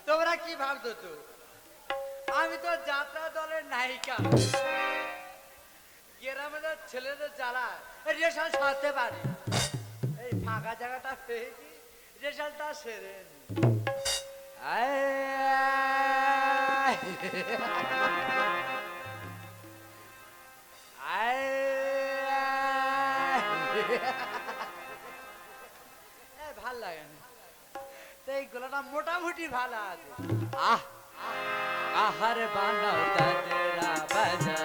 তোমরা কি ভাবছো তো আমি তো যাত্রা দলের নায়িকা। গ্রামের ছেলেদের জ্বালা রেশাল সারতে পারি, এই ফাঁকা জায়গাটা পেয়েছি, রেশালটা সেরে ভাল লাগে না তো, এই গলাটা মোটামুটি ভালো আছে। আহ আহার বানাও তাদেরা বাজা,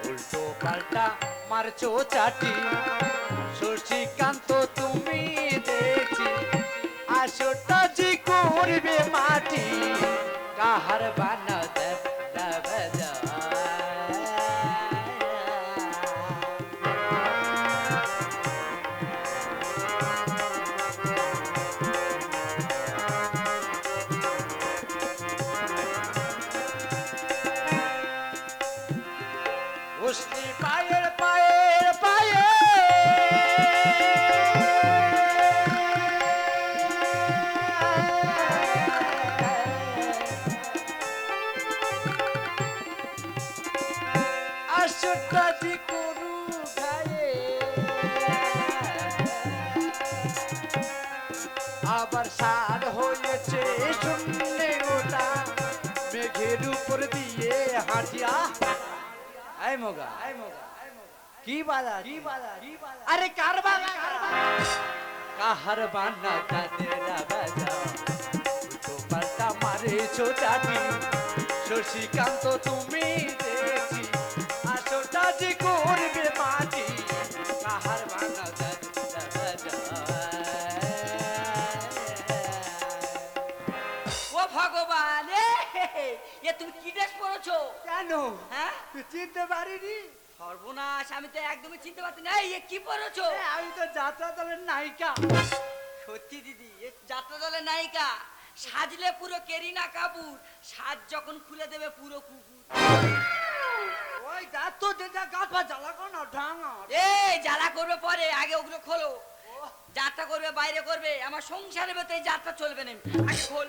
উল্টো পাল্টা মারছো চাটি, শশীকান্ত তুমি দেখছি আসোটা জি করবে মাটি, কাহার বানাও তাদেরা বাজা। উসনি পায়ের পায়ের পায়ে আশুটাজি করু গায়ে, আবার সার হয়েছে শূন্যে ওটা, মেঘের উপর দিয়ে হাঁটিয়া। আই মোগা কি বালা কি বালা, আরে কার বালা কাহার বানা তাদেরা বাজা, তো পাল্টা মারেছো চাটি, শশীকান্ত তুমি দেখছি আসোটা যে করবে মাটি, কাহার বানা তাদেরা বাজা। ও ভগবান, এ তুমি কি ড্রেস পরেছো? কেন হ্যাঁ, তুই চিনতে পারিনি? সর্বনাশ, আমি তো একদমই চিনতে পারছি না। এ কি পরেছো? আমি তো যাত্রা দলের নায়িকা। সত্যি দিদি, এ যাত্রা দলের নায়িকা, সাজলে পুরো কেরিনা কাপুর, সাজ যখন খুলে দেবে পুরো কুকুর। ওই দাঁত তো যেটা গাছ পা জ্বালা কর না ঢাঙা। এই জ্বালা করবে পরে, আগে ওগুলো খোলো। যাত্রা করবে বাইরে করবে, আমার সংসারের ভেতরে এই যাত্রা চলবে না। আগে খোল।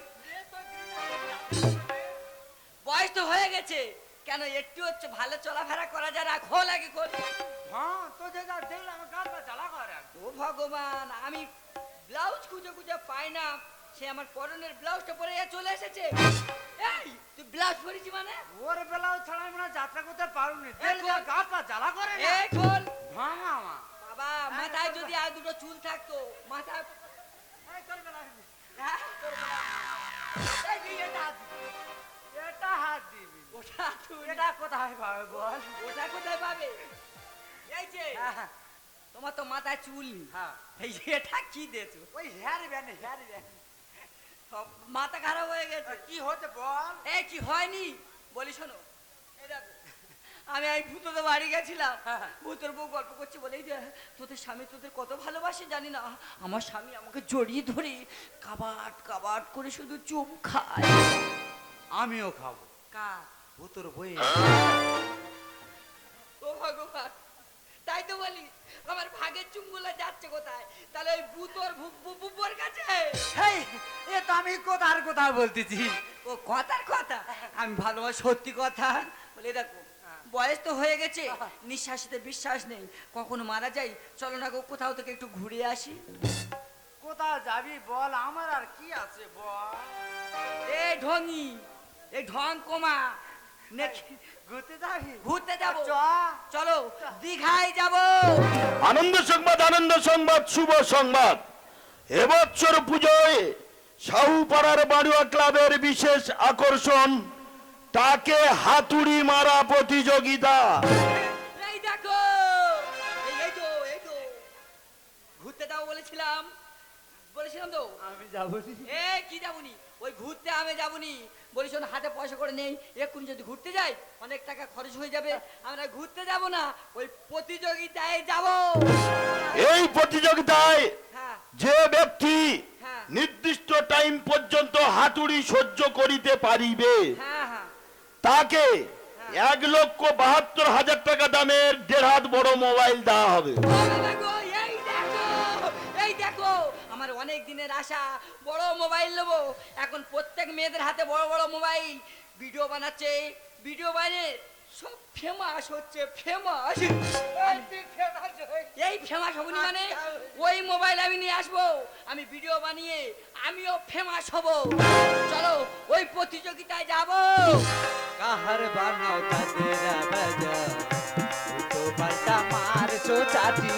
বয়স তো হয়ে গেছে, কেন একটু হচ্ছে ভালো চলাফেরা করা যায় না? খোল আগে খোল। হ্যাঁ তো যেটা দেখলাম গাছ পা জ্বালা করে। ও ভগবান, আমি ব্লাউজ খুঁজে খুঁজে পাই না, সে আমার পরনের ব্লাউজটা পরে চলে এসেছে। এই তুই ব্লাউজ পরেছি মানে? ওর বেলাও ছাড়া আমরা যাত্রা করতে পারুনি, দেখলে গাছ পা জ্বালা করে না। এই খোল। ভাঙা আমার বাবা, মাথায় যদি আর দুটো চুল থাকতো, মাথায়। এই তোর বেলা হ্যাঁ, তোর বেলা। এই তুই এটা হাত দিবি। এটা হাত দিবি, ওটা তুই। এটা কোথায় পাবে বল? ওটা কোথায় পাবে? এই যে হ্যাঁ তোমার তো মাথায় চুল নেই। হ্যাঁ, এই যে এটা কি দেছো? ওই হেয়ার ব্যান্ড হেয়ার ব্যান্ড। সব মাথা খারাপ হয়ে গেছে। কি হচ্ছে বল? এই কি হয়নি বলি, শোনো। এই দেখো, আমি এই ভূতদের বাড়ি গেছিলাম, ভূতের বউ গল্প করছে, বলে এই যে তোদের স্বামী তোদের কত ভালোবাসে জানি না, আমার স্বামী আমাকে জড়িয়ে ধরে কাবাট কাবাট করে শুধু চুম খায়। আমিও খাবো। কার? ভূতর বই। ও ভগবান, তাই তো বলি, আমার ভাগের চুমগুলো যাচ্ছে কোথায়? তাহলে ওই ভূতর বুবুর কাছে। হেই, এ তো আমি কোথার কথা বলতেছি। ও কথার কথা, আমি ভালোবাসি সত্যি কথা। বলে দেখো, বয়স তো হয়ে গেছে, নিঃশ্বাসিতে বিশ্বাস নেই, কখনো মারা যাই, চলো না গো কোথাও থেকে একটু ঘুরে আসি। কোথায় যাবি বল, আমার আর কি আছে বল? এই ঢঙি, এই ঢং কমা, ঘুরতে যাবি? ঘুরতে যাবো, চ। চলো দীঘায় যাবো। আনন্দ সংবাদ, শুভ সংবাদ। এবছর পুজোয় শাহুপাড়ার বাড়ুয়া ক্লাবের বিশেষ আকর্ষণ তাকে হাতুড়ি মারা প্রতিযোগিতা। এই দেখো, এই তো ঘুরতে যাবো বলেছিলাম তো। আমি যাবো। এ কি যাবনি, ওই ঘুরতে আমি যাবনি বলিস, হাতে পয়সা করে নেই, এক্ষুনি যদি ঘুরতে যাই অনেক টাকা খরচ হয়ে যাবে, আমরা ঘুরতে যাব না, ওই প্রতিযোগিতায় যাব। এই প্রতিযোগিতায় হ্যাঁ যে ব্যক্তি হ্যাঁ নির্দিষ্ট টাইম পর্যন্ত হাতুড়ি সহ্য করিতে পারিবে হ্যাঁ হ্যাঁ, তাকে 1,72,000 টাকা দামের 1.5 হাত বড় মোবাইল দেওয়া হবে। এই দেখো, এই দেখো, আমার অনেক দিনের আশা বড় মোবাইল নেবো। এখন প্রত্যেক মেয়েদের হাতে বড় বড় মোবাইল, ভিডিও বানাচ্ছে, ভিডিও বানিয়ে সব ফেমাস হচ্ছে, ফেমাস। এই ফেমাস হবনি মানে ওই মোবাইল আমি নিয়ে আসবো, আমি ভিডিও বানিয়ে আমিও ফেমাস হব। চলো ওই প্রতিযোগিতায় যাবো। কাহার বানাও তাদের বাজা তো পাল্টা মারছো চাটি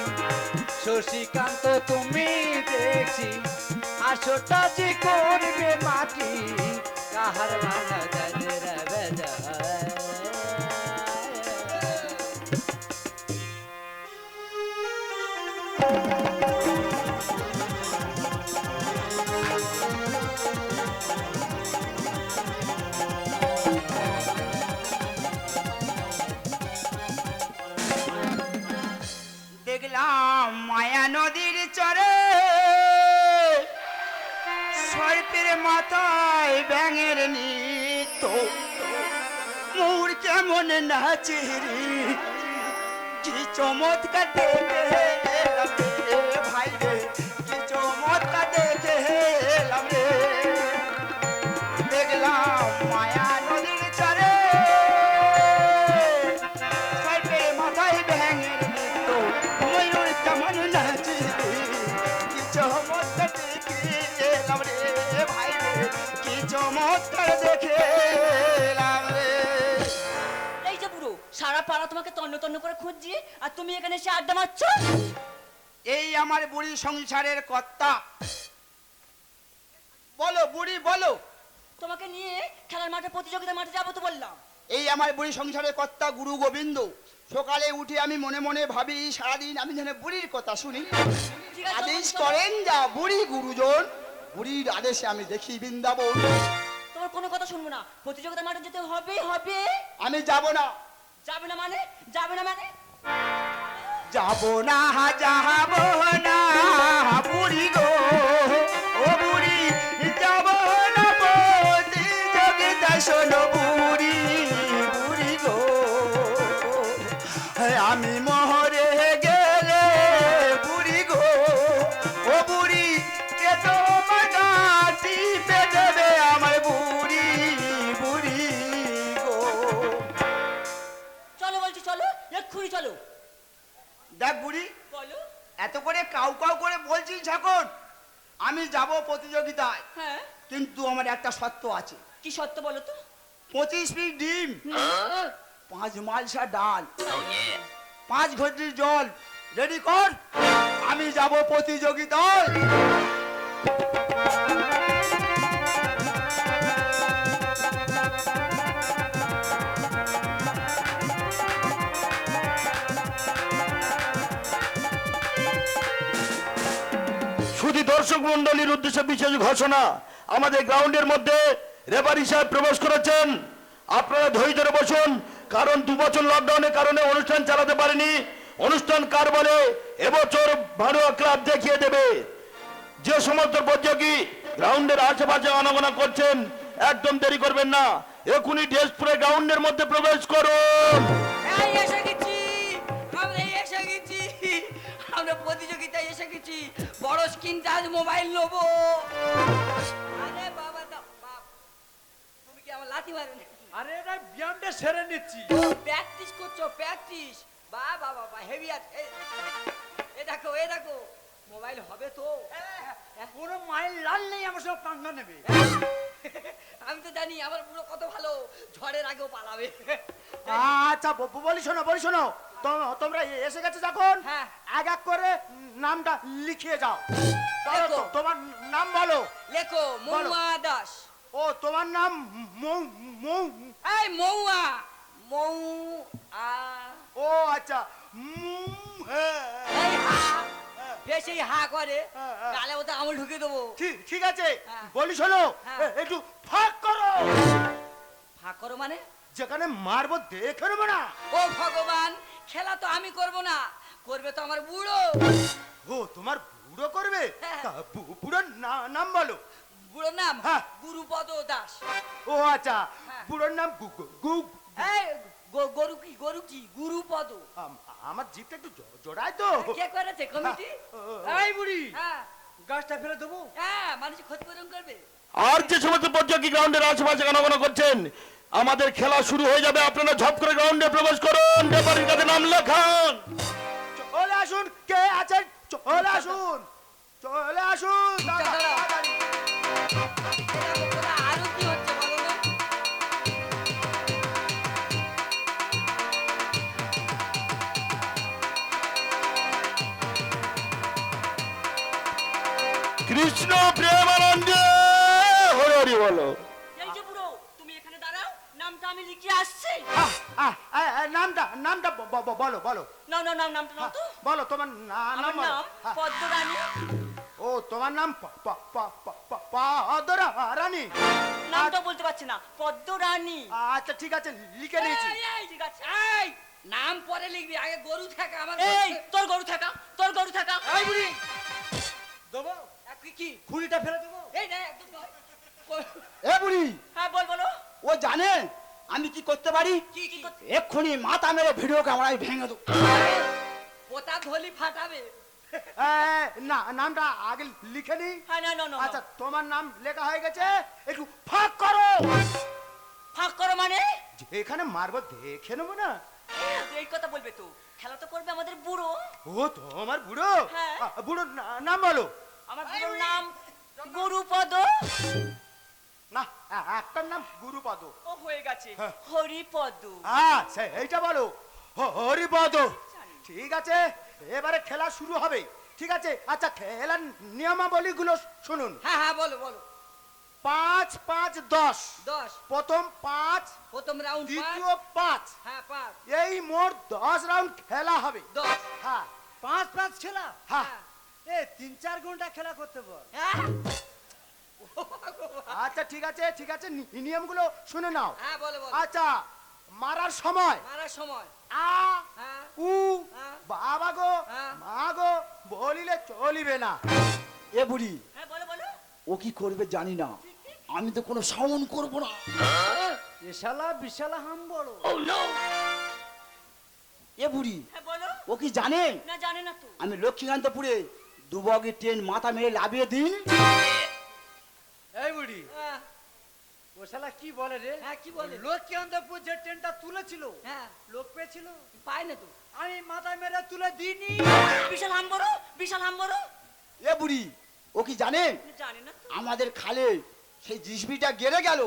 শশীকান্ত তুমি দেখছি আসোটা যে করবে মাটি কাহার বানাও তাদের বাজা দেখলাম মায়া নদীর চরে সর্পের মাথায় ব্যাঙের নৃত্য মোর কেমন নাচে রে কি চমৎকার দেখে এলাম রে ভাই রে কি চমৎকার দেখে এলাম রে দেখলাম মায়া নদীর চরে সর্পের মাথায় ব্যাঙের নৃত্য ময়ূর কেমন নাচে রে কি চমৎকার দেখে এলাম রে ভাই রে কি চমৎকার দেখে এলাম রে। এই যে বুড়ো, সারা পাড়া তোমাকে তন্ন তন্ন করে খুঁজছি, আর তুমি এখানে এসে আড্ডা মারছো। এই আমার বুড়ি সংসারের কর্তা। বলো বুড়ি বলো। তোমাকে নিয়ে খেলার মাঠে, প্রতিযোগিতার মাঠে যাবো তো বললাম। এই আমার বুড়ি সংসারের কর্তা গুরু গোবিন্দ। সকালে উঠে আমি মনে মনে ভাবি সারাদিন আমি যেন বুড়ির কথা শুনি। ঠিক আছে, আদেশ চলো। করেন যা বুড়ি গুরুজন, বুড়ির আদেশে আমি দেখি বৃন্দাবন। তোমার কোনো কথা শুনবো না, প্রতিযোগিতার মাঠে যেতে হবে হবে। আমি যাব না। যাবে না মানে? যাবে না মানে? যাব না যাব না বুড়ি গো ও বুড়ি যাব না প্রতিযোগিতা শোনো বুড়ি বুড়ি গো আমি মহরে গেলে বুড়ি গো ও বুড়ি কে তোমার টিপে দেবে আমার বুড়ি বুড়ি গো। চলো বলছি, চলো এক্ষুনি চলো। দেখ বুড়ি বলো। এত করে কাউ কাউ করে বলছিস এখন আমি যাব প্রতিযোগিতায়, হ্যাঁ, কিন্তু আমার একটা শর্ত আছে। কি সত্য বলো তো? 25 পিস ডিম, 5 মালসা ডাল, 5 ঘটি জল রেডি কর, আমি যাব প্রতিযোগিতায়। শুধু দর্শক মন্ডলীর উদ্দেশ্যে বিশেষ ঘোষণা, আমাদের গ্রাউন্ডের মধ্যে রেফারি সাহেব প্রবেশ করেছেন। আপনারা ধৈর্য ধরে বসুন, কারণ 2 বছর লকডাউনের কারণে অনুষ্ঠান চালাতে পারেনি। অনুষ্ঠান কার বলে এবছর ভাড়ুয়া ক্লাব দেখিয়ে দেবে। যে সমস্ত প্রতিযোগী গ্রাউন্ডের আশেপাশে আনাগোনা করছেন একদম দেরি করবেন না, এখনই ড্রেস পরে গ্রাউন্ডের মধ্যে প্রবেশ করুন। এই এসে গেছি, আমরা এসে গেছি, আমরা প্রতিযোগিতায় এসে গেছি। বড় স্ক্রিন টাচ মোবাইল নেবো। আরে বাবা দাও বাপ, তুমি কি আমার লাথি মারো নাকি? আরে এটা ব্যায়ামটা সেরে নিচ্ছি। প্র্যাকটিস করছো, প্র্যাকটিস। বাহ বাহ বাহ, হেভি আছে। এ দেখো, এ দেখো, মোবাইল হবে তো? পুরো মাইল লাল নেই আমার সব পাঙ্গা নেবে। আমি তো জানি আমার বুড়ো কত ভালো, ঝড়ের আগেও পালাবে। আচ্ছা বলি শোনো, তোমরা এসে গেছো যখন হ্যাঁ। এক এক করে নামটা লিখিয়ে যাও। বলো তো, লেখো। তোমার নাম বলো। লেখো বলো। মৌয়া দাস। ও তোমার নাম মৌ মৌ এই মৌয়া, মৌ আ ও আচ্ছা হ্যাঁ। এই হা, বেশি হা করে, হ্যাঁ, হ্যাঁ। গালে ওটা আঙুল ঢুকিয়ে দেবো। ঠিক আছে, হ্যাঁ। বলি শোনো, হ্যাঁ। একটু ফাঁক করো। ফাঁক করো মানে? যেখানে মারবো দেখে নেবো না। ও ভগবান, খেলা তো আমি করব না, করবে তো আমার বুড়ো। ও তোমার বুড়ো করবে? হ্যাঁ। তা বুড়োর নাম বলো। বুড়োর নাম হ্যাঁ। গুরুপদ দাস। ও আচ্ছা, হ্যাঁ। বুড়োর নাম এই গরু কি, গরু কি? গুরুপদ। আমার জিপটা একটু জোড়ায় তো। কে করেছে কমিটি? ও, এই বুড়ি হ্যাঁ, গাছটা ফেলে দেবো। হ্যাঁ মানুষের ক্ষতিপূরণ করবে। আর যে সমস্ত পর্যটক গ্রাউন্ডের আশেপাশে ঘন করছেন, আমাদের খেলা শুরু হয়ে যাবে, আপনারা ঝপ করে গ্রাউন্ডে প্রবেশ করুন, রেফারির কাছে নাম লেখান। চলে আসুন, কে আছেন চলে আসুন, চলে আসুন। দাঁড়াও। আরো কি হচ্ছে বলো না? কৃষ্ণ প্রেমানন্দে হরি হরি বলো। এই যে বুড়ো, তুমি এখানে দাঁড়াও, নামটা আমি লিখিয়ে আসছি। নামটা নামটা বলো বলো নাও নাও নাও, নামটা নাও তো। বলো তোমার আমার নাম বলো। নাম পদ্মরানী। ও তোমার নাম পদ্মরা রানী। নামটা বলতে পারছি না, পদ্মরানী। আচ্ছা ঠিক আছে, লিখে নিয়েছি। এই ঠিক আছে। এই নাম পরে লিখবি, আগে গরু থাকা আমার। এই তোর গরু থাকা, তোর গরু থাকা। এই বুড়ি দেবো, কি খুঁড়িটা ফেলে দেবো। এই না একদম নয়। এ বুড়ি, হ্যাঁ বল বলো। ও জানে আমি কি করতে পারি? কি কি করতে? এক্ষুনি মাথা মেরে ভিডিও ক্যামেরায় ভেঙে দেবো। পোতা ধলি ফাটাবে। না, নামটা আগে লিখে নি। হ্যাঁ না না না। আচ্ছা তোমার নাম লেখা হয়ে গেছে, একটু ফাঁক করো। ফাঁক করো মানে? এখানে মারবো দেখে নেবো না। তুই এই কথা বলবে তো? খেলা তো করবে আমাদের বুড়ো। ও তোমার বুড়ো? হ্যাঁ। বুড়ো নাম বলো। আমার বুড়োর নাম গুরুপদ। না, একটার নাম গুরুপদ। ও হয়ে গেছে হ্যাঁ। হরিপদ। এইটা বলো, হরিপদ। ঠিক আছে, এবারে খেলা শুরু হবে। ঠিক আছে, আচ্ছা খেলার নিয়মাবলী গুলো শুনুন। হ্যাঁ হ্যাঁ বলো বলো। 5 5 10। 10 প্রথম 5, প্রথম রাউন্ড। দ্বিতীয় 5। হ্যাঁ 5 এই মোট 10 রাউন্ড খেলা হবে। 10। হ্যাঁ 5 খেলা। হ্যাঁ। এ 3-4 ঘন্টা খেলা করতে বল। হ্যাঁ আচ্ছা ঠিক আছে ঠিক আছে, নিয়মগুলো শুনে নাও। হ্যাঁ বলো বলো। আচ্ছা, মারার সময় মারার সময় আ হ্যাঁ উ হ্যাঁ। বাবা গো হ্যাঁ। মা গো বলিলে চলিবে না। এ বুড়ি, হ্যাঁ বলো বলো। ও কি করবে জানি না, আমি তো কোনো সাউন্ড করব না। এ শালা বিশালা হাম বড়। এ বুড়ি, হ্যাঁ বলো। ও কি জানে না জানে না তো। আমি লক্ষ্মীকান্তপুরে দুবগি ট্রেন মাথা মেরে লাভিয়ে দিন। এই বুড়ি, হ্যাঁ ও শালা কি বলে রে? হ্যাঁ, কি বলে? লক্ষ্মীকান্তপুর যে ট্রেনটা তুলেছিল, হ্যাঁ লোক পেয়েছিল, পায় না তো। আমি মাথায় মেরে তুলে দিইনি। বিশাল হাম বড়, বিশাল হাম বড়। এ বুড়ি, ও কি জানে জানে না তো। আমাদের খালে সেই জিসবিটা গেড়ে গেল,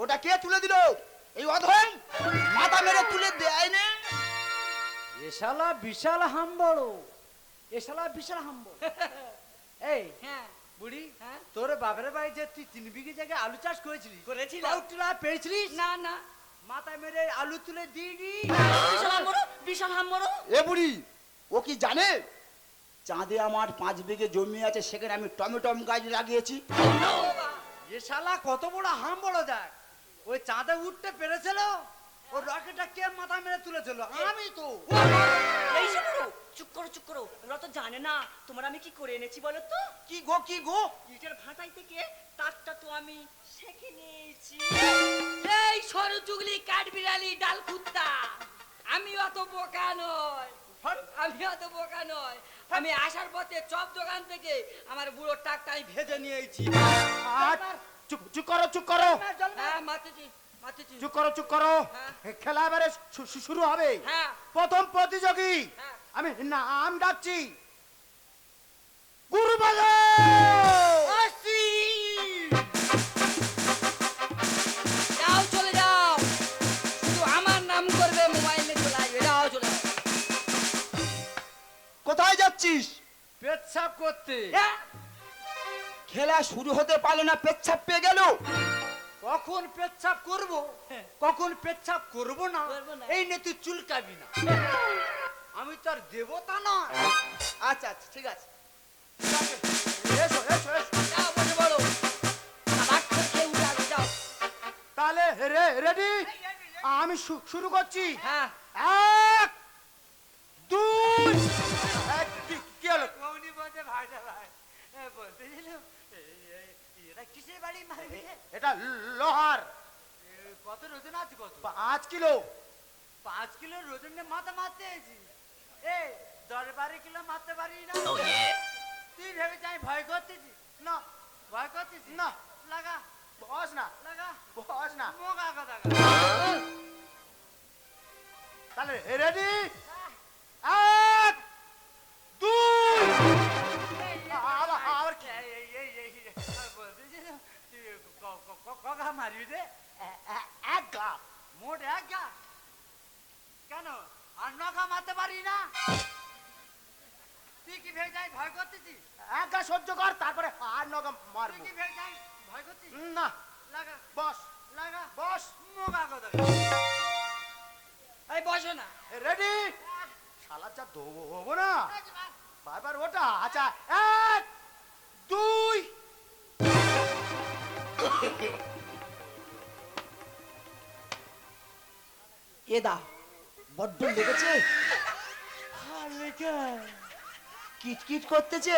ওটা কে তুলে দিল? এই অধম মাথা মেরে তুলে দেয় না। এ শালা বিশাল হাম বড়, এ শালা বিশাল হাম বড়। এই হ্যাঁ বুড়ি, হ্যাঁ। তোর বাপের বাড়ি যে তুই 3 বিঘে জায়গায় আলু চাষ করেছিলি, করেছিলাম। পাউটুলা পেয়েছিলিস? না না। মাথায় মেরে আলু তুলে দিইনি। বিশাল হাম বড়, বিশাল হাম বড়। এ বুড়ি, ও কি জানে চাঁদে আমার 5 বিঘে জমি আছে, সেখানে আমি টমেটো গাছ লাগিয়েছি। এ শালা কত বড় হাম বড় দেখ, ওই চাঁদে উঠতে পেরেছিল, ও রকেটটা কে মাথা মেরে তুলেছিল? আমি তো। এই যে বুড়ো, চুপ করো চুপ করো। ওরা তো জানে না তোমার আমি কি করে এনেছি বলো তো। কি গো কি গো? ইটের ভাটাই থেকে তারটা তো আমি শেখে নিয়েছি। এই সরু চুগলি কাঠবিড়ালি ডাল কুত্তা, আমি অত বোকা নয়, আমি অত বোকা নয়। আমি আসার পথে চপ দোকান থেকে আমার বুড়োর টাকটা আমি ভেজে নিয়েছি। চুপ চুপ করো চুপ করো, হ্যাঁ মাতেছি মাতেছি। চুপ করো চুপ করো। হ্যাঁ। খেলা এবারে শুরু হবে। হ্যাঁ প্রথম প্রতিযোগী হ্যাঁ। আমি নাম ডাকছি, গুরুপদ। যাও চলে যাও, শুধু আমার নাম করবে, মোবাইলে চলে আসবে। যাও চলে যাও। কোথায় যাচ্ছিস? পেচ্ছাপ করতে। হ্যাঁ? খেলা শুরু হতে পারলো না, পেচ্ছাপ পেয়ে গেল। কখন পেচ্ছাপ করব, কখন পেচ্ছাপ করব না, করবো না। এই নিয়ে তুই চুলকাবি না। আমি তো আর দেবতা না। আচ্ছা আচ্ছা ঠিক আছে, এসো এসো এসো। যাও বসে বলো। আবার তো কেউ যাবে, যাও। তাহলে রেডি, আমি শুরু করছি। হ্যাঁ 1 2 কি হলো? মৌনি বলতে ভাইটা ভাই বলতেছিল এরা কিসের বাড়ি মারবি? এটা লোহার, কত ওজন আছে? কত? 5 কিলো। 5 কিলো ওজনে মাথা মারতে এসেছি। এ 10-12 কিলো মারতে পারি না। তুই ভেবেছি আমি ভয় করতেছি? না ভয় করতেছি? না লাগা বস না লাগা বস না মোগা কথা তাহলে রেডি এক দুই আবার কি কগা মারবি রে? এক গা মোট এক গা? কেন আর নগা মারতে পারি না? তুই কি ভেবে যাই ভয় করতেছি? এক গা সহ্য কর তারপরে আর নগা তুই মারবো কি ভেবে যাই ভয় করছিস? না লাগা বস লাগা বস মোগা কথা এই বসো না। রেডি শালা যা দেবো না বারবার ওটা আচ্ছা এক দুই এ দা বড্ড লেগেছে, কিটকিট করতেছে।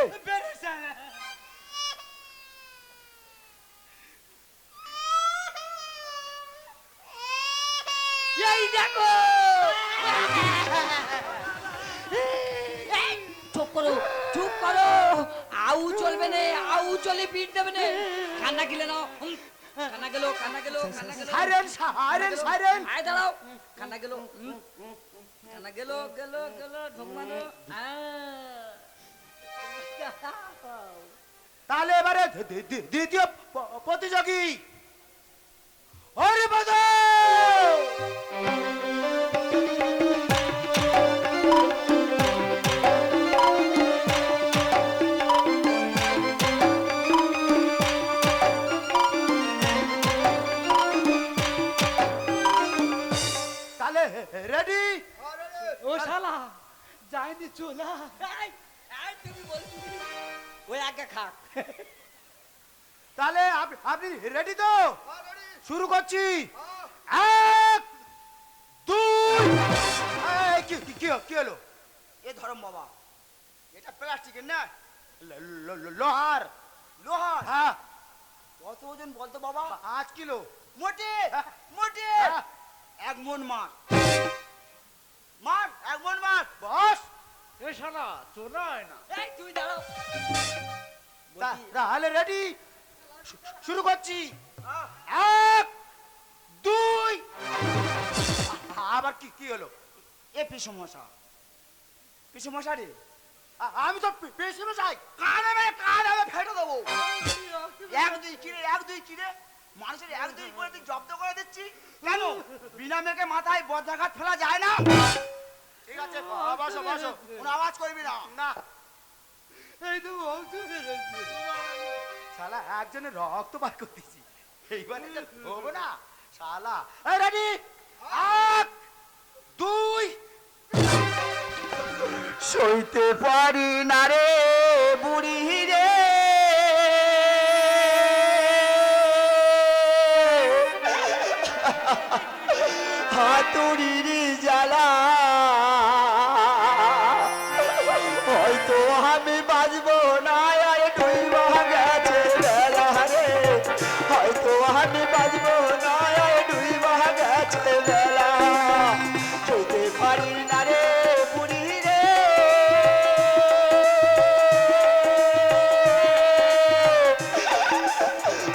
এই দেখো, চুপ করো চুপ করো, আউ চলবে না, আউ চলে পিট দেবে না। খানা গিলে নাও, খানা গেল খানা গেল খানা গেল। সাইরেন সাইরেন সাইরেন আয় দাঁড়াও, খানা গেল খানা গেল গেল গেল ঢোকমানো। তাহলে এবারে দ্বিতীয় প্রতিযোগী হরিপদ তাহলে রেডি ও শালা যাইনি চলা তুমি বলছি ওই আগে খাক। তাহলে আপনি রেডি তো শুরু করছি এক দুই এই, কি হলো এ ধরম বাবা, এটা প্লাস্টিকের না লোহার লোহার। হ্যাঁ কত ওজন বলতো বাবা? 5 কিলো মোটে হ্যাঁ। মোটে হ্যাঁ। 1 মন মার মার 1 মন মার। বস এ শালা চলা হয় না। এই তুমি দাঁড়াও। তাহলে রেডি শুরু করছি হ্যাঁ। এক দুই আবার কি হলো এ পিসু মশা রে, আমি তো পেশি মশাই কানে ফেটে দেবো। 1 2 চিড়ে 1 2 চিড়ে মানুষের 1 2 করে তুই জব্দ করে দিচ্ছি কেন? বিনা মেঘে মাথায় বজ্রাঘাত ফেলা যায় না? ঠিক আছে বসো বসো কোনো আওয়াজ করবি না। না এই তো বলতে পেরেছি। শালা একজনের রক্ত বার করতেছি এইবারে তো হবো না শালা রেডি এক দুই সইতে পারি না রে বুড়ি রে, হাতুড়ির জ্বালা, হয়তো আমি বাজবো না আর ডুইবা গেছে বেলা রে, হয়তো আমি বাজবো না আর ডুইবা গেছে বেলা, সইতে পারি না রে বুড়ি রে।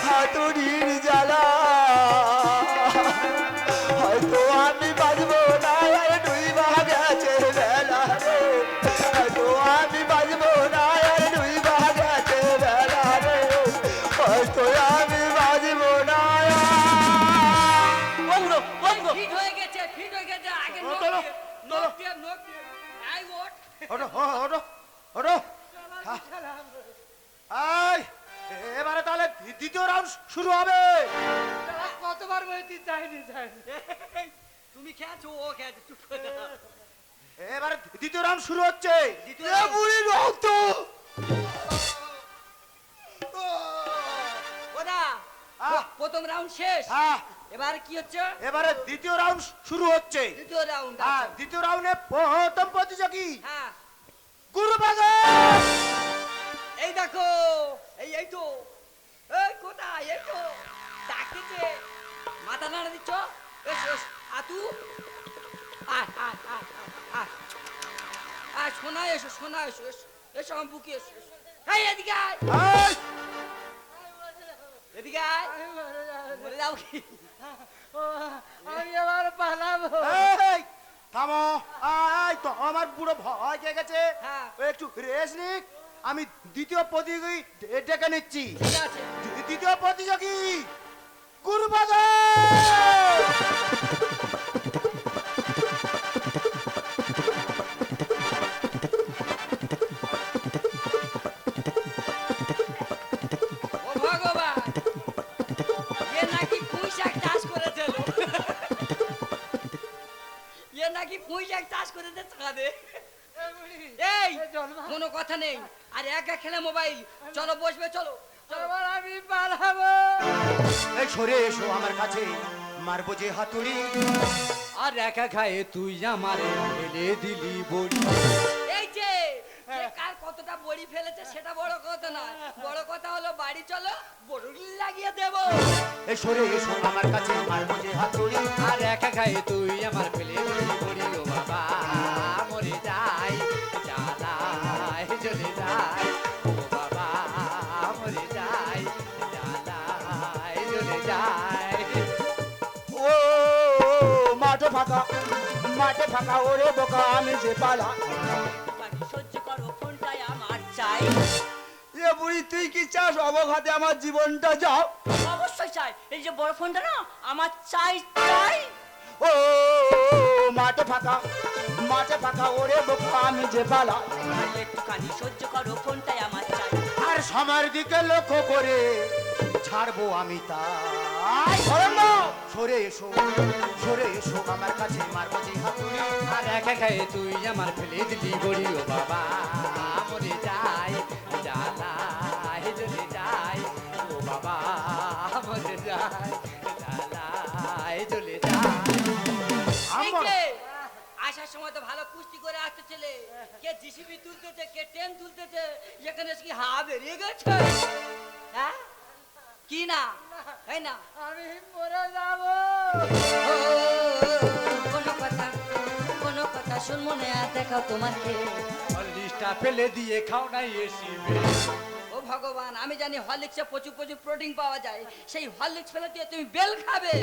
হাতুড়ির জ্বালা, হয়তো আমি বাজবো না আর ডুইবা গেছে বেলা রে, হয়তো আমি বাজবো না আর ডুইবা গেছে বেলা রে, হয়তো আমি বাজবো না। ফিট হয়ে গেছে ফিট হয়ে গেছে। আগে নোক চলো, দিয়ে, চলো। নোক দিয়ে নোক দিয়ে। আই ওঠ। ওটো ওটো ওটো এই এবারে তাহলে দ্বিতীয় রাউন্ড শুরু হবে শালা কতবার বলছি যাইনি যাইনি। তুমি খেয়েছো ও খেয়েছে, চুপ করে দাও। এবারে দ্বিতীয় রাউন্ড শুরু হচ্ছে দ্বিতীয় এ round। বুড়ি রক্ত ওদা হ্যাঁ। প্রথম রাউন্ড শেষ, হ্যাঁ এবার কি হচ্ছে? এবারে দ্বিতীয় রাউন্ড শুরু হচ্ছে দ্বিতীয় রাউন্ড। হ্যাঁ দ্বিতীয় রাউন্ডে প্রথম প্রতিযোগী হ্যাঁ গুরুবাজার এই দেখো, এই তো, এই কোথায়, এই তো ডাকতেছে, মাথা নাড়া দিচ্ছ। এস এস আতু, আয় আয় আয় আয় আয়, আয় সোনা এসো, সোনা এসো, এসো এসো আমার বুকে এসো, এসো। এই এদিকে আয়, এই, এদিকে আয়। মরে যাও কি? আমি আবার পালাবো। এই, থামো। এই তো আমার বুড়ো ভয় পেয়ে গেছে। হ্যাঁ। ও একটু রেস্ট নিক, আমি দ্বিতীয় প্রতিযোগী ডেকে নিচ্ছি। ঠিক আছে। দ্বিতীয় প্রতিযোগী গুরুপদ। ও ভগবান, এ নাকি পুঁই শাক চাষ করেছিল। এ নাকি পুঁই শাক চাষ করেছে ছাদে। এই কোনো কথা নেই, আর একা খেলে মোবাইল। চলো বসবে, চলো চলো। আবার আমি পালাবো। এই সরে এসো আমার কাছে, মারবো যে হাতুড়ি। আর একা খায়ে তুই আমারে ফেলে দিলি বলি। এই যে কে কার কতটা বড়ি ফেলেছে সেটা বড় কথা না, বড় কথা হলো বাড়ি চলো, বড়ি লাগিয়ে দেবো। এই সরে এসো আমার কাছে, মারবো যে হাতুড়ি। আর একা খায়ে তুই আমার ফেলে দিলি বলি। ও বাবা মরে যাই, জ্বালায় চলে যাই। ও বাবা মরে যাই, জ্বালায় চলে যাই। ও মাঠে ফাঁকা, মাঠে ফাঁকা ওরে বোকা আমি যে পালা। বাড়ি সহ্য করো, ফোনটাই আমার চাই। এ বুড়ি তুই কি চাস অবঘাতে আমার জীবনটা যাও? অবশ্যই চাই, এই যে বড় ফোনটা না আমার চাই চাই। ও মাঠে ফাঁকা, মাঠে ফাঁকা ওরে বোকা আমি যে পালা। ভাই একটুখানি সহ্য করো, ফোনটাই আমার চাই। আর সময়ের দিকে লক্ষ্য করে ছাড়বো আমি তাই। সরে এসো, সরে এসো আমার কাছে, মারবো যে হাতুড়ি। আর একা খায়ে তুই আমার ফেলে দিলি বলি। ও বাবা মরে যাই, জ্বালায় চলে যাই। ও বাবা মরে যাই, জ্বালায় চলে যাই। এই যে, আসার সময় তো ভালো কুস্তি করে আসতে ছেলে, কে জিসিবি তুলতেছে, কে ট্রেন তুলতেছে, এখানে এসে কি হা বেরিয়ে গেছে? হ্যাঁ কি না, তাই না? আমি মরে যাবো। ও, কোনো কথা শুনবো না, দেখাও তোমাকে। লিস্টটা ফেলে দিয়ে খাও নাই এসিবে। ও ভগবান, আমি জানি হরলিক্সে প্রচুর প্রচুর প্রোটিন পাওয়া যায়, সেই হরলিক্স ফেলে দিয়ে তুমি বেল খাবে।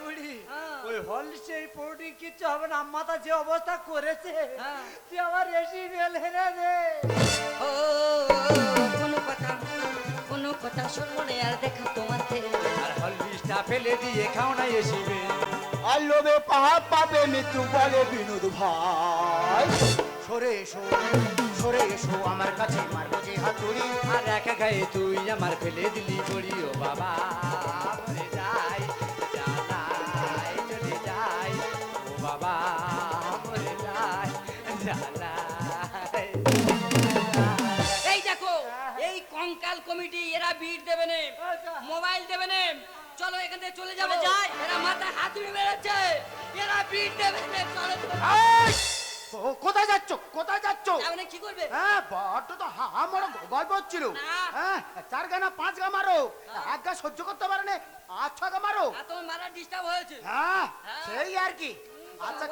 বুড়ি হ্যাঁ। ওই হলসে এই পোটি কিচ্ছু হবে না। মাথা যে অবস্থা করেছে, হ্যাঁ। তুই আমার এসি বেল হেরে দে। ও কোনো কথা শুনবো না, আর দেখা তোমাকে। আর হলসটা ফেলে দিয়ে খাও নাই এসিবে। আর লোভে পাহাড় পাবে মৃত্যু বলে বিনোদ ভাই। সরে এসো, সরে এসো আমার কাছে, মারবো যে হাতুড়ি। আর একা গায়ে তুই আমার ফেলে দিলি বলি। ও বাবা মরে যাই, জ্বালায় চলে যাই। ও বাবা মরে যাই, জ্বালায়। এই দেখো, এই কঙ্কাল কমিটি এরা বিট দেবে না, মোবাইল দেবে না। চলো এখান থেকে চলে যাবো। এরা মাথায় হাতুড়ি মেরেছে, এরা বিট দেবে না। চলো চলো। এই, কোথায় যাচ্ছ, কোথায় যাচ্ছ? যাবে না, কি করবে? হ্যাঁ বড্ড তো হামড়ো গল্প হচ্ছিল। না। হ্যাঁ 4 গা না 5 গা মারো, 1 গা সহ্য করতে পারে না, 8-6 গা মারো। আর তোমার মারা ডিস্টার্ব হয়েছে। হ্যাঁ হ্যাঁ। সেই আর কি। আচ্ছা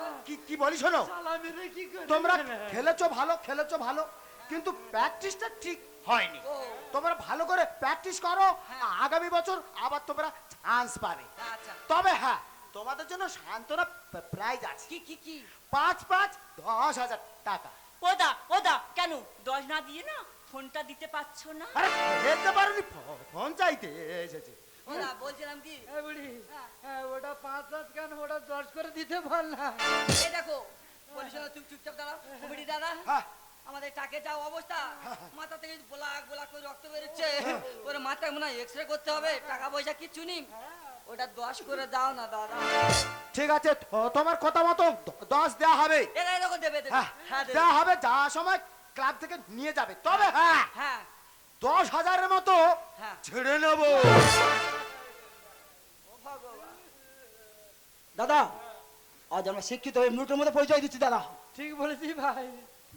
কি বলি শোনো, শালা মেরে কি করে? তোমরা খেলেছো ভালো, খেলেছো ভালো, কিন্তু প্র্যাকটিসটা ঠিক হয়নি। ও। তোমরা ভালো করে প্র্যাকটিস করো, হ্যাঁ। আগামী বছর আবার তোমরা চান্স পাবে। আচ্ছা, তবে হ্যাঁ, তোমাদের জন্য সান্ত্বনা প্রাইজ আছে। কি কি কি? 5-5-10,000 টাকা। ওদা কেন 10 না দিয়ে না ফোনটা দিতে পারছো না? আরে খেলতে পারোনি, ফোন চাইতে এসেছে। ওরা বলছিলাম কি, এ বুড়ি, ওটা 5-5 কেন, ওটা 10 করে দিতে পার না। এই দেখো বলিস না, চুপচাপ দাঁড়াও। কমিটি দাদা, হ্যাঁ। আমাদের টাকে যা অবস্থা, মাথা থেকে ব্লাক ব্লাক করে রক্ত বেরোচ্ছে, ওর মাথায় মনে হয় এক্সরে করতে হবে, টাকা পয়সা কিচ্ছু নেই। ওটা 10 করে দাও না দাদা। ঠিক আছে, তোমার কথা মতো 10 দেওয়া হবে। এরা এরকম দেবে দেবে। হ্যাঁ হ্যাঁ দেবে। দেওয়া হবে, যাওয়ার সময় ক্লাব থেকে নিয়ে যাবে। তবে হ্যাঁ, হ্যাঁ 10,000-এর মতো হ্যাঁ। ছেড়ে নেবো। ও ভগবান, দাদা আজ আমরা শিক্ষিত হয়ে মুখের মধ্যে পরিচয় দিচ্ছি দাদা। ঠিক বলেছি ভাই।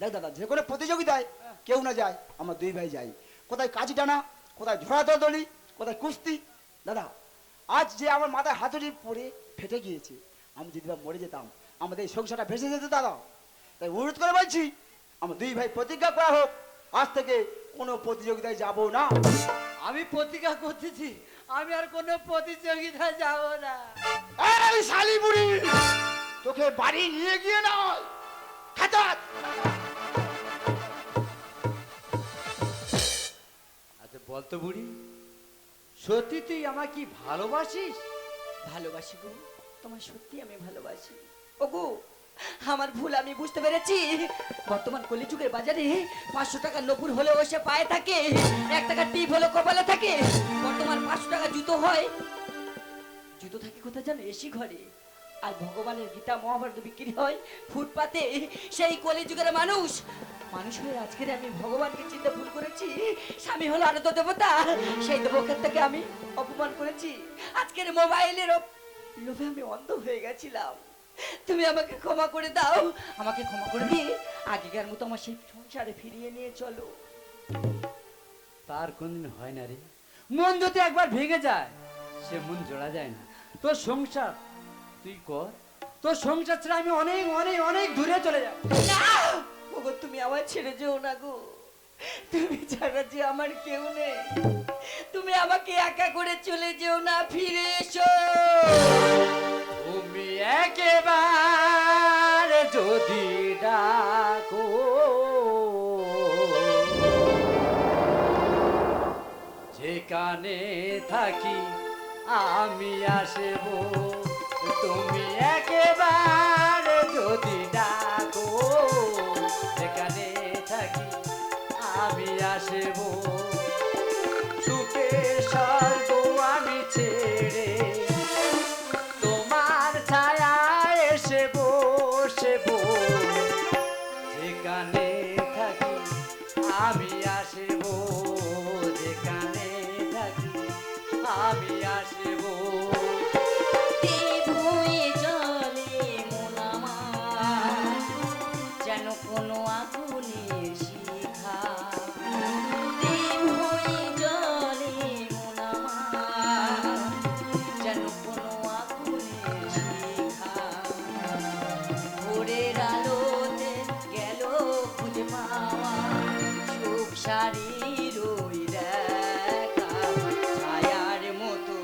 দেখ দাদা, যে কোনো প্রতিযোগিতায় কেউ না যায়, আমরা দুই ভাই যাই। কোথায় কাজি টানা, কোথায় ঝোড়া দৌড়ি, কোথায় কুস্তি। দাদা আজ যে আমার মাথায় হাতুড়ি পড়ে ফেটে গিয়েছে, আমি যদি বা মরে যেতাম আমাদের এই সংসারটা ভেসে যেত দাদা। তাই অনুরোধ করে বলছি, আমার দুই ভাই প্রতিজ্ঞা করা হোক, আজ থেকে কোনো প্রতিযোগিতায় যাব না। আমি প্রতিজ্ঞা করতেছি আমি আর কোনো প্রতিযোগিতায় যাব না। এই শালি বুড়ি, তোকে বাড়ি নিয়ে গিয়ে নয়, খাতাত। আচ্ছা বলতো বুড়ি, সত্যি তুই আমাকে কি ভালোবাসিস? ভালোবাসি গো, তোমার সত্যি আমি ভালোবাসি। ওগো, আমার ভুল আমি বুঝতে পেরেছি। বর্তমান কলিযুগের বাজারে 500 টাকা নপুর হলেও সে পায়ে থাকে, 1 টাকা টিপ হলো কপালে থাকে। বর্তমান 500 টাকা জুতো হয়, জুতো থাকে কোথায় জানো? এসি ঘরে। আর ভগবানের গীতা মহাভারত বিক্রি হয় ফুটপাতে। সেই কলিযুগের মানুষ মানুষ হয়ে আজকের আমি ভগবানকে চিন্তা ভুল করেছি। স্বামী হলো আনন্দ দেবতা, সেই দেবতার থেকে আমি অপমান করেছি। আজকের মোবাইলের লোভে আমি অন্ধ হয়ে গেছিলাম। তুমি আমাকে ক্ষমা করে দাও, আমাকে ক্ষমা করে দিয়ে আগেকার মতো আমার সেই সংসারে ফিরিয়ে নিয়ে চলো। তার কোনদিন হয় না রে, মন যদি একবার ভেঙে যায় সে মন জোড়া যায় না। তোর সংসার তুই কর, তোর সংসার ছেড়ে আমি অনেক অনেক অনেক দূরে চলে যাব। না ওগো, তুমি আমার ছেড়ে যেও না গো। তুমি ছাড়া যে আমার কেউ নেই। তুমি আমাকে একা করে চলে যেও না, ফিরে এসো। তুমি একেবারে যদি ডাকো, যেখানে থাকি আমি আসব। তুমি একেবারে যদি ডাকো, যেখানে থাকি আমি আসব। সুখে স্বর্গ আমি ছেড়ে তোমার ছায়া এসে বসেব। যেখানে থাকি আমি আসব, যেখানে থাকি আমি আসব। ভুঁয়ে জলে মন আমার যেন কোনো আগুনের শিখা। ভুঁয়ে জলে মন আমার যেন কোনো আগুনের শিখা। ভোরের আলোতে গেল খুঁজে পাওয়া সুখ শাড়ির ওই দেখা। ছায়ার মতো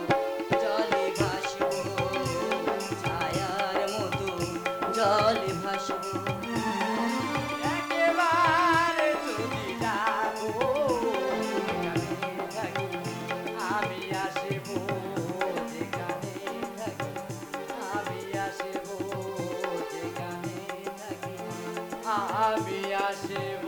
জলে ভাসবো, ছায়ার মতো জলে ভাসবো। একেবারে যদি ডাকো, যেখানে থাকি আমি আসব। যেখানে থাকি আমি আসব, যেখানে থাকি আমি আসব।